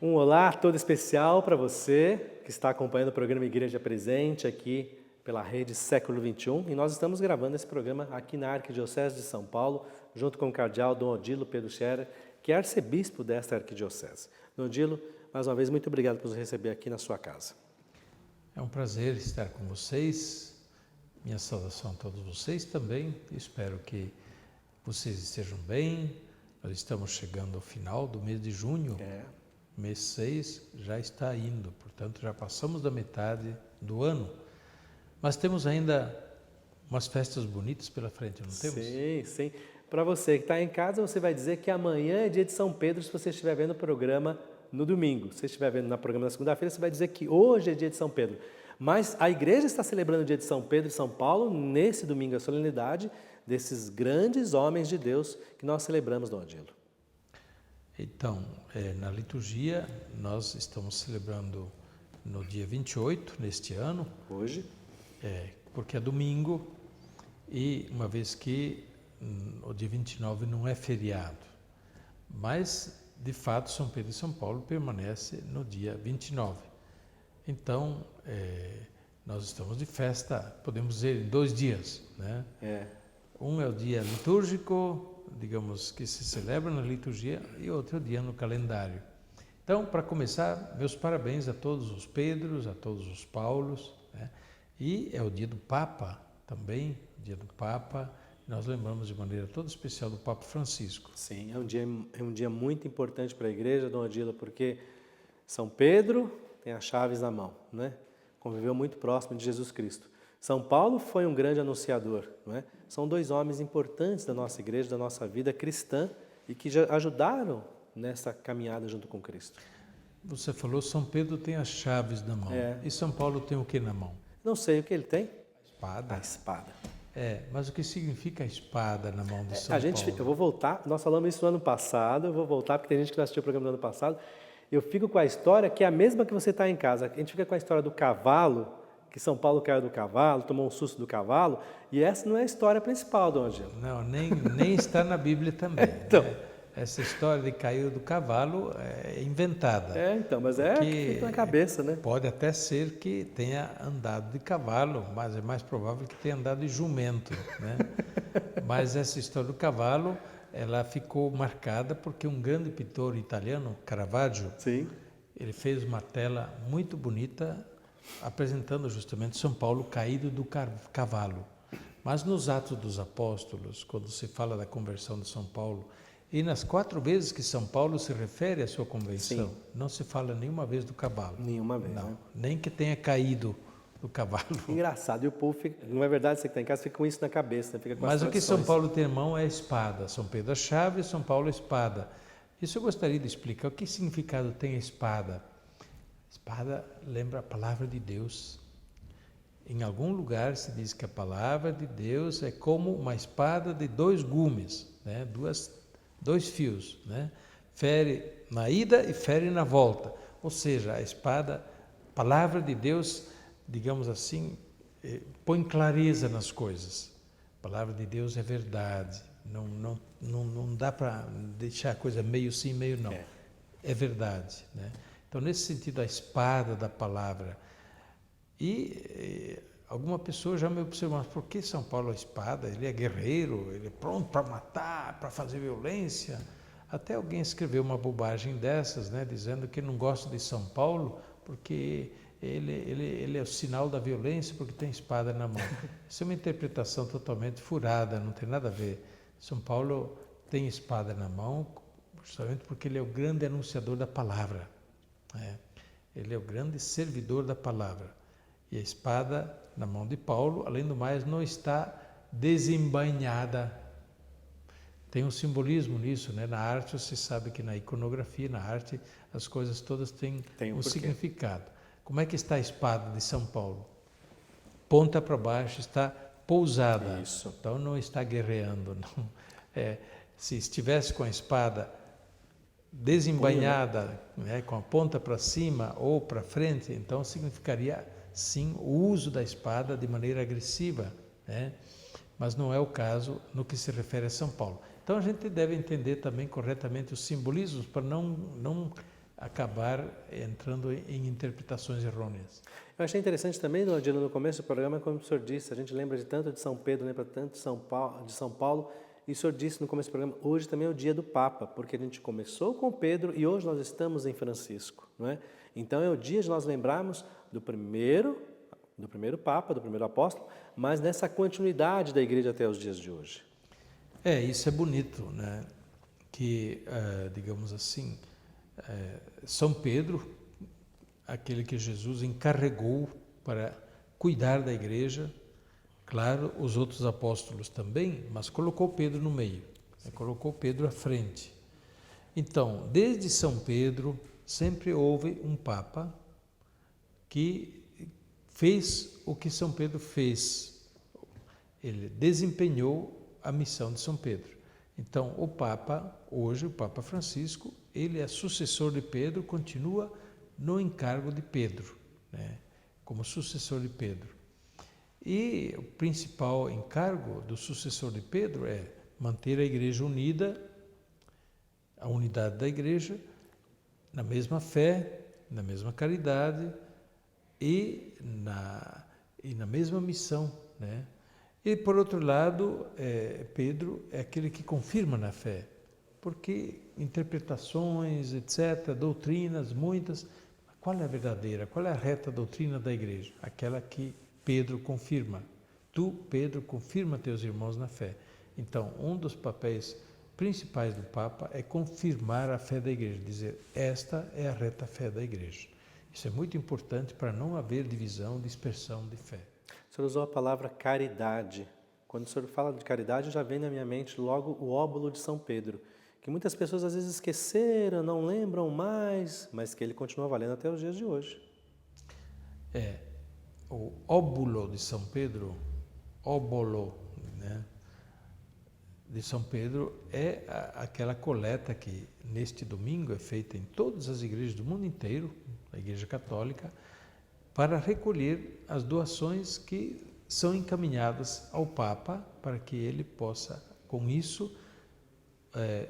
Um olá todo especial para você que está acompanhando o programa Igreja Presente aqui pela rede Século XXI. E nós estamos gravando esse programa aqui na Arquidiocese de São Paulo, junto com o cardeal Dom Odilo Pedro Scherer, que é arcebispo desta arquidiocese. Dom Odilo, mais uma vez, muito obrigado por nos receber aqui na sua casa. É um prazer estar com vocês. Minha saudação a todos vocês também. Espero que vocês estejam bem. Nós estamos chegando ao final do mês de junho. Mês 6 já está indo, portanto já passamos da metade do ano. Mas temos ainda umas festas bonitas pela frente, não temos? Sim, sim. Para você que está em casa, você vai dizer que amanhã é dia de São Pedro, se você estiver vendo o programa no domingo. Se você estiver vendo no programa na segunda-feira, você vai dizer que hoje é dia de São Pedro. Mas a igreja está celebrando o dia de São Pedro e São Paulo nesse domingo, a solenidade desses grandes homens de Deus que nós celebramos, Dom Odilo. Então, na liturgia, nós estamos celebrando no dia 28, neste ano. Hoje? Porque é domingo e uma vez que o dia 29 não é feriado. Mas, de fato, São Pedro e São Paulo permanece no dia 29. Então, nós estamos de festa, podemos dizer, em 2 dias, né? Um é o dia litúrgico, digamos, que se celebra na liturgia, e outro é o dia no calendário. Então, para começar, meus parabéns a todos os Pedros, a todos os Paulos, né? E é o dia do Papa também, dia do Papa. Nós lembramos de maneira toda especial do Papa Francisco. Sim, é um dia muito importante para a igreja, Dom Odilo, porque São Pedro tem as chaves na mão, né? Conviveu muito próximo de Jesus Cristo. São Paulo foi um grande anunciador, não é? São 2 homens importantes da nossa igreja, da nossa vida cristã e que já ajudaram nessa caminhada junto com Cristo. Você falou, São Pedro tem as chaves na mão. E São Paulo tem o que na mão? Não sei o que ele tem. A espada. A espada. Mas o que significa a espada na mão de São Paulo? Eu vou voltar, nós falamos isso no ano passado, eu vou voltar porque tem gente que não assistiu o programa do ano passado. Eu fico com a história que é a mesma que você está em casa. A gente fica com a história do cavalo, que São Paulo caiu do cavalo, tomou um susto do cavalo, e essa não é a história principal, Dom Odilo. Não, nem está na Bíblia também. Então. Essa história de cair do cavalo é inventada. Mas que fica na cabeça, né? Pode até ser que tenha andado de cavalo, mas é mais provável que tenha andado de jumento, né? Mas essa história do cavalo, ela ficou marcada porque um grande pintor italiano, Caravaggio, Sim. Ele fez uma tela muito bonita apresentando justamente São Paulo caído do cavalo. Mas nos Atos dos Apóstolos, quando se fala da conversão de São Paulo, e nas 4 vezes que São Paulo se refere à sua conversão, não se fala nenhuma vez do cavalo. Nenhuma vez, não, né? Nem que tenha caído do cavalo. Engraçado, e o povo, não é verdade, você que está em casa, fica com isso na cabeça, né? Fica com Mas o que São Paulo tem em mão é a espada. São Pedro a chave, São Paulo a espada. Isso eu gostaria de explicar. O que significado tem a espada? Espada lembra a palavra de Deus. Em algum lugar se diz que a palavra de Deus é como uma espada de 2 gumes, né? 2 fios, né? Fere na ida e fere na volta. Ou seja, a espada, a palavra de Deus, digamos assim, põe clareza nas coisas. A palavra de Deus é verdade. Não dá para deixar a coisa meio sim, meio não. É verdade, né? Então, nesse sentido, a espada da palavra. E alguma pessoa já me observou, mas por que São Paulo a espada? Ele é guerreiro, ele é pronto para matar, para fazer violência. Até alguém escreveu uma bobagem dessas, né, dizendo que não gosta de São Paulo porque ele é o sinal da violência porque tem espada na mão. Isso é uma interpretação totalmente furada, não tem nada a ver. São Paulo tem espada na mão justamente porque ele é o grande anunciador da palavra. Ele é o grande servidor da palavra. E a espada na mão de Paulo, além do mais, não está desembainhada. Tem um simbolismo nisso, né? Na arte, você sabe que na iconografia, na arte, as coisas todas têm um significado. Como é que está a espada de São Paulo? Ponta para baixo, está pousada. Isso. Então não está guerreando. Não. Se estivesse com a espada desembainhada, né, com a ponta para cima ou para frente, então significaria sim o uso da espada de maneira agressiva, né? Mas não é o caso no que se refere a São Paulo. Então a gente deve entender também corretamente os simbolismos para não acabar entrando em interpretações errôneas. Eu achei interessante também, Dom Adilo, no começo do programa, como o senhor disse, a gente lembra de tanto de São Pedro, lembra tanto de São Paulo, e o senhor disse no começo do programa, hoje também é o dia do Papa, porque a gente começou com Pedro e hoje nós estamos em Francisco, não é? Então é o dia de nós lembrarmos do primeiro Papa, do primeiro apóstolo, mas nessa continuidade da igreja até os dias de hoje. Isso é bonito, né? Que, digamos assim, São Pedro, aquele que Jesus encarregou para cuidar da igreja, claro, os outros apóstolos também, mas colocou Pedro no meio, colocou Pedro à frente. Então, desde São Pedro, sempre houve um Papa que fez o que São Pedro fez. Ele desempenhou a missão de São Pedro. Então, o Papa, hoje, o Papa Francisco, ele é sucessor de Pedro, continua no encargo de Pedro, né, como sucessor de Pedro. E o principal encargo do sucessor de Pedro é manter a igreja unida, a unidade da igreja, na mesma fé, na mesma caridade e na mesma missão, né? E, por outro lado, Pedro é aquele que confirma na fé, porque interpretações, etc., doutrinas, muitas, qual é a verdadeira, qual é a reta doutrina da igreja? Aquela que Pedro confirma. Tu, Pedro, confirma teus irmãos na fé. Então, um dos papéis principais do Papa é confirmar a fé da igreja, dizer, esta é a reta fé da igreja. Isso é muito importante para não haver divisão, dispersão de fé. O senhor usou a palavra caridade. Quando o senhor fala de caridade, já vem na minha mente logo o óbolo de São Pedro, que muitas pessoas às vezes esqueceram, não lembram mais, mas que ele continua valendo até os dias de hoje. O óbolo de São Pedro, óbolo, né, de São Pedro é aquela coleta que neste domingo é feita em todas as igrejas do mundo inteiro, a Igreja Católica, para recolher as doações que são encaminhadas ao Papa para que ele possa, com isso,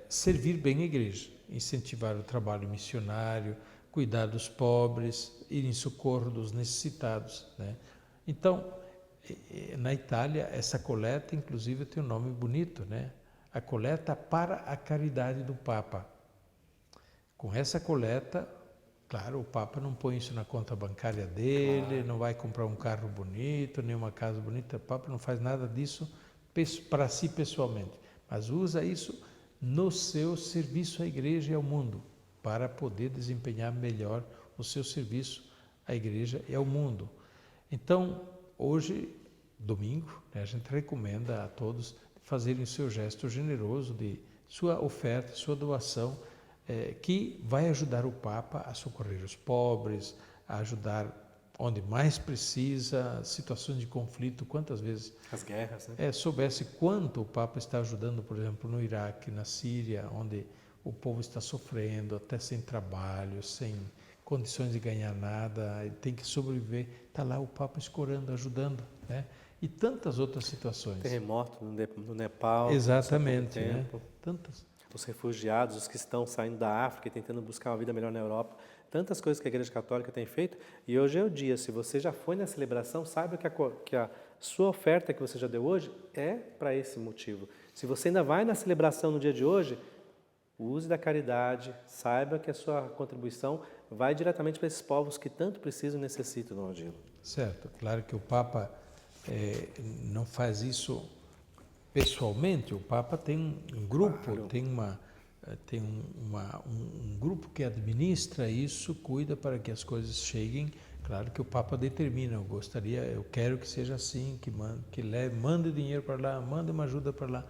servir bem a igreja, incentivar o trabalho missionário, cuidar dos pobres, ir em socorro dos necessitados, né? Então, na Itália, essa coleta, inclusive, tem um nome bonito, né? A coleta para a caridade do Papa. Com essa coleta, claro, o Papa não põe isso na conta bancária dele, claro, não vai comprar um carro bonito, nem uma casa bonita, o Papa não faz nada disso para si pessoalmente, mas usa isso no seu serviço à igreja e ao mundo, para poder desempenhar melhor o seu serviço à igreja e ao mundo. Então, hoje, domingo, a gente recomenda a todos fazerem o seu gesto generoso de sua oferta, sua doação, que vai ajudar o Papa a socorrer os pobres, a ajudar onde mais precisa, situações de conflito, quantas vezes... As guerras, né? Soubesse quanto o Papa está ajudando, por exemplo, no Iraque, na Síria, onde o povo está sofrendo, até sem trabalho, sem condições de ganhar nada, ele tem que sobreviver, está lá o Papa escorando, ajudando, né? E tantas outras situações. Terremoto no Nepal. Exatamente, né? Tantas. Os refugiados, os que estão saindo da África e tentando buscar uma vida melhor na Europa. Tantas coisas que a Igreja Católica tem feito. E hoje é o dia. Se você já foi na celebração, saiba que a sua oferta que você já deu hoje é para esse motivo. Se você ainda vai na celebração no dia de hoje, use da caridade, saiba que a sua contribuição vai diretamente para esses povos que tanto precisam e necessitam, Dom Adilo. Certo. Claro que o Papa não faz isso pessoalmente. O Papa tem um grupo, claro, tem um grupo que administra isso, cuida para que as coisas cheguem. Claro que o Papa determina, eu quero que seja assim, que mande dinheiro para lá, mande uma ajuda para lá.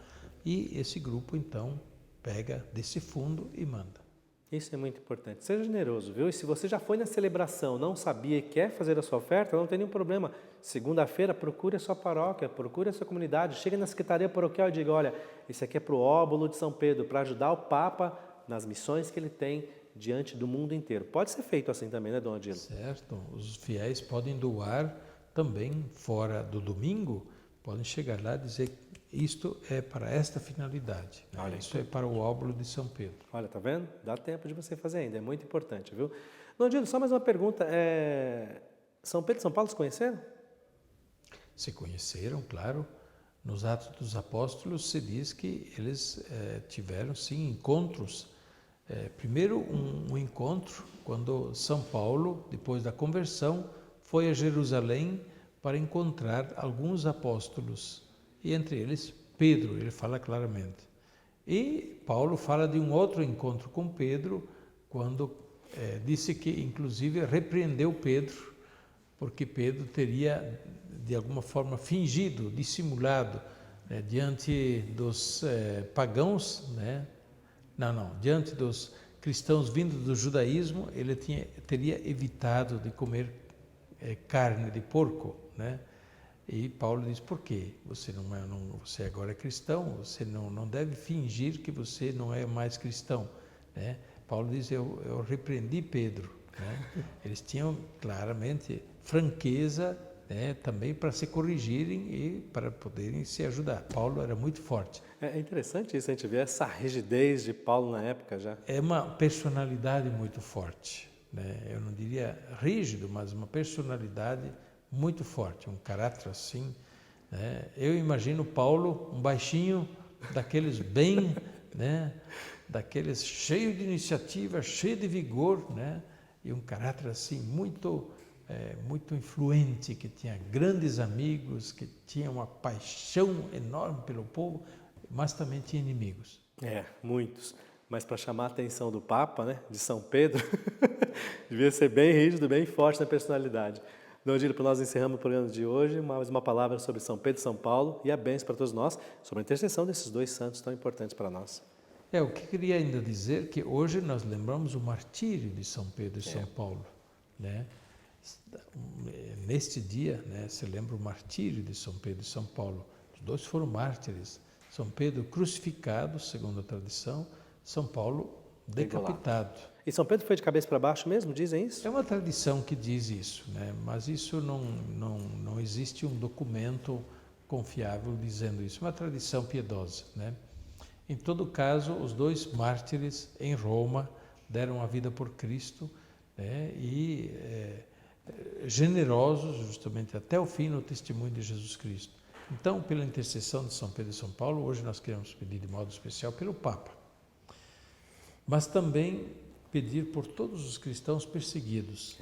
E esse grupo, então, pega desse fundo e manda. Isso é muito importante. Seja generoso, viu? E se você já foi na celebração, não sabia e quer fazer a sua oferta, não tem nenhum problema. Segunda-feira, procure a sua paróquia, procure a sua comunidade, chega na secretaria paroquial e diga, olha, esse aqui é para o óbolo de São Pedro, para ajudar o Papa nas missões que ele tem diante do mundo inteiro. Pode ser feito assim também, né, Dom Adilo? Certo. Os fiéis podem doar também fora do domingo, podem chegar lá e dizer, isto é para esta finalidade, né? Olha, Isso é para o óbolo de São Pedro. Olha, tá vendo? Dá tempo de você fazer ainda, é muito importante, viu? Dom Odilo, só mais uma pergunta. São Pedro e São Paulo se conheceram? Se conheceram, claro. Nos Atos dos Apóstolos se diz que eles tiveram, sim, encontros. Primeiro, um encontro quando São Paulo, depois da conversão, foi a Jerusalém para encontrar alguns apóstolos, e entre eles Pedro, ele fala claramente. E Paulo fala de um outro encontro com Pedro, quando disse que, inclusive, repreendeu Pedro, porque Pedro teria, de alguma forma, fingido, dissimulado, diante dos pagãos, né? Diante dos cristãos vindos do judaísmo, ele teria evitado de comer carne de porco, né? E Paulo diz, por quê? Você agora é cristão, você não deve fingir que você não é mais cristão, né? Paulo diz, eu repreendi Pedro, né? Eles tinham claramente franqueza, né, também para se corrigirem e para poderem se ajudar. Paulo era muito forte. É interessante isso, a gente vê essa rigidez de Paulo na época já. É uma personalidade muito forte, né? Eu não diria rígido, mas uma personalidade muito forte, um caráter assim, né? Eu imagino Paulo, um baixinho, daqueles bem, né? Daqueles cheio de iniciativa, cheio de vigor, né? E um caráter assim muito influente, que tinha grandes amigos, que tinha uma paixão enorme pelo povo, mas também tinha inimigos. Muitos. Mas para chamar a atenção do Papa, né, de São Pedro, devia ser bem rígido, bem forte na personalidade. Dom Odilo, para nós encerramos o programa de hoje, mais uma palavra sobre São Pedro e São Paulo e a bênção para todos nós, sobre a intercessão desses dois santos tão importantes para nós. O que queria ainda dizer que hoje nós lembramos o martírio de São Pedro e São Paulo, né? Neste dia, né, se lembra o martírio de São Pedro e São Paulo. Os dois foram mártires. São Pedro crucificado, segundo a tradição, São Paulo decapitado. E São Pedro foi de cabeça para baixo mesmo, dizem isso? É uma tradição que diz isso, né? Mas isso não existe um documento confiável dizendo isso. É uma tradição piedosa, né? Em todo caso, os dois mártires em Roma deram a vida por Cristo, né? Generosos justamente até o fim no testemunho de Jesus Cristo. Então, pela intercessão de São Pedro e São Paulo, hoje nós queremos pedir de modo especial pelo Papa, mas também pedir por todos os cristãos perseguidos,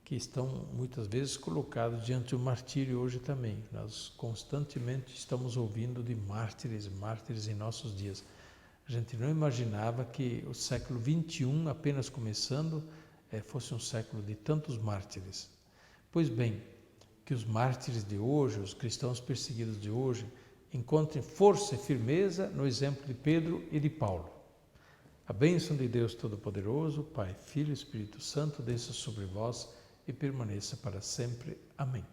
que estão muitas vezes colocados diante do martírio hoje também. Nós constantemente estamos ouvindo de mártires em nossos dias. A gente não imaginava que o século XXI, apenas começando, fosse um século de tantos mártires. Pois bem, que os mártires de hoje, os cristãos perseguidos de hoje, encontrem força e firmeza no exemplo de Pedro e de Paulo. A bênção de Deus Todo-Poderoso, Pai, Filho e Espírito Santo, desça sobre vós e permaneça para sempre. Amém.